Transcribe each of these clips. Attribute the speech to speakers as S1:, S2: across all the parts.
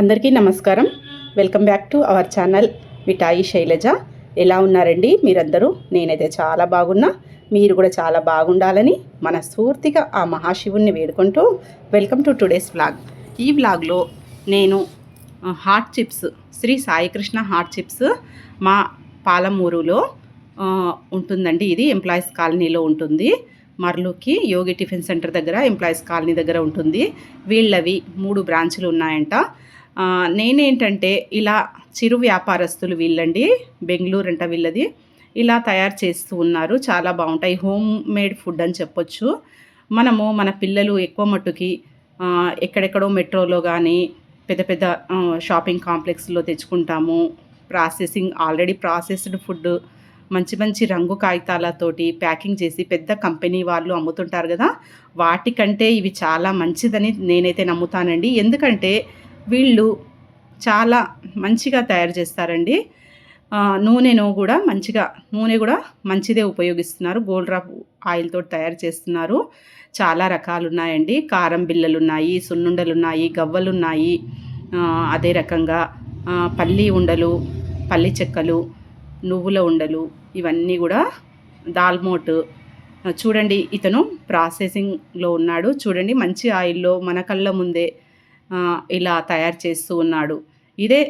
S1: అందరికీ నమస్కారం. Welcome back to our channel Mithai Shailaja. ఎలా ఉన్నారండి మీరందరూ? నేనైతే చాలా బాగున్నా. మీరు కూడా చాలా బాగుండాలని మనస్ఫూర్తిగా ఆ మహాశివుణ్ణి వేడుకుంటూ వెల్కమ్ టు టుడేస్ వ్లాగ్. ఈ వ్లాగ్లో నేను hot chips, Shri Saikrishna hot chips మా పాలమూరులో ఉంటుందండి. ఇది ఎంప్లాయీస్ కాలనీలో ఉంటుంది. మర్లుకి యోగి టిఫిన్ సెంటర్ దగ్గర ఎంప్లాయీస్ కాలనీ దగ్గర ఉంటుంది. వీళ్ళవి 3 బ్రాంచులు ఉన్నాయంట. నేనేంటంటే ఇలా చిరు వ్యాపారస్తులు వీళ్ళండి, బెంగళూరు అంట వీళ్ళది. ఇలా తయారు చేస్తూ ఉన్నారు. చాలా బాగుంటాయి. హోమ్ మేడ్ ఫుడ్ అని చెప్పొచ్చు. మనము మన పిల్లలు ఎక్కువ మట్టుకి ఎక్కడెక్కడో మెట్రోలో కానీ పెద్ద పెద్ద షాపింగ్ కాంప్లెక్స్లో తెచ్చుకుంటాము. ఆల్రెడీ ప్రాసెస్డ్ ఫుడ్ మంచి మంచి రంగు కాగితాలతోటి ప్యాకింగ్ చేసి పెద్ద కంపెనీ వాళ్ళు అమ్ముతుంటారు కదా, వాటికంటే ఇవి చాలా మంచిదని నేనైతే నమ్ముతానండి. ఎందుకంటే వీళ్ళు చాలా మంచిగా తయారు చేస్తారండి. నూనె కూడా మంచిదే ఉపయోగిస్తున్నారు. గోల్డ్ డ్రాప్ ఆయిల్ తోటి తయారు చేస్తున్నారు. చాలా రకాలు ఉన్నాయండి. కారం బిళ్ళలు ఉన్నాయి, సున్నుండలు ఉన్నాయి, గవ్వలు ఉన్నాయి. అదే రకంగా పల్లి ఉండలు, పల్లి చెక్కలు, నువ్వుల ఉండలు, ఇవన్నీ కూడా దాల్మోట్. చూడండి, ఇతను ప్రాసెసింగ్లో ఉన్నాడు. చూడండి, మంచి ఆయిల్లో మన కళ్ళ ముందే ఇలా తయారు చేస్తూ ఉన్నాడు. ఇదే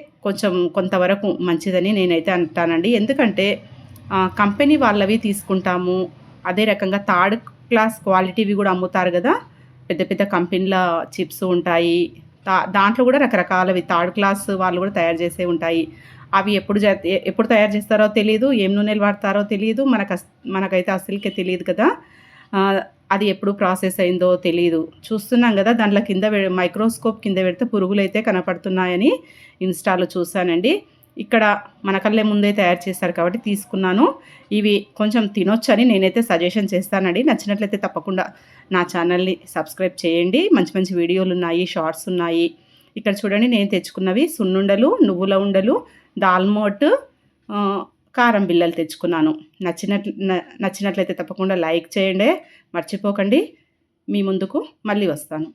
S1: కొంతవరకు మంచిదని నేనైతే అంటానండి. ఎందుకంటే కంపెనీ వాళ్ళవి తీసుకుంటాము. అదే రకంగా థర్డ్ క్లాస్ క్వాలిటీవి కూడా అమ్ముతారు కదా. పెద్ద పెద్ద కంపెనీల చిప్స్ ఉంటాయి. దాంట్లో కూడా రకరకాలవి థర్డ్ క్లాస్ వాళ్ళు కూడా తయారు చేసే ఉంటాయి. అవి ఎప్పుడు తయారు చేస్తారో తెలియదు, ఏం నూనెలు వాడతారో తెలియదు. మనకైతే అసలుకే తెలియదు కదా. అది ఎప్పుడు ప్రాసెస్ అయిందో తెలియదు. చూస్తున్నాం కదా, దాంట్లో మైక్రోస్కోప్ కింద పెడితే పురుగులు అయితే కనపడుతున్నాయని ఇన్స్టాలో చూశానండి. ఇక్కడ మన కళ్ళే ముందే తయారు చేస్తారు కాబట్టి తీసుకున్నాను. ఇవి కొంచెం తినొచ్చని నేనైతే సజెషన్ చేస్తానండి. నచ్చినట్లయితే తప్పకుండా నా ఛానల్ని సబ్స్క్రైబ్ చేయండి. మంచి మంచి వీడియోలు ఉన్నాయి, షార్ట్స్ ఉన్నాయి. ఇక్కడ చూడండి, నేను తెచ్చుకున్నవి సున్నుండలు, నువ్వుల ఉండలు, దాల్మోట్, కారం బిళ్ళలు తెచ్చుకున్నాను. నచ్చినట్లయితే తప్పకుండా లైక్ చేయండి, మర్చిపోకండి. మీ ముందుకు మళ్ళీ వస్తాను.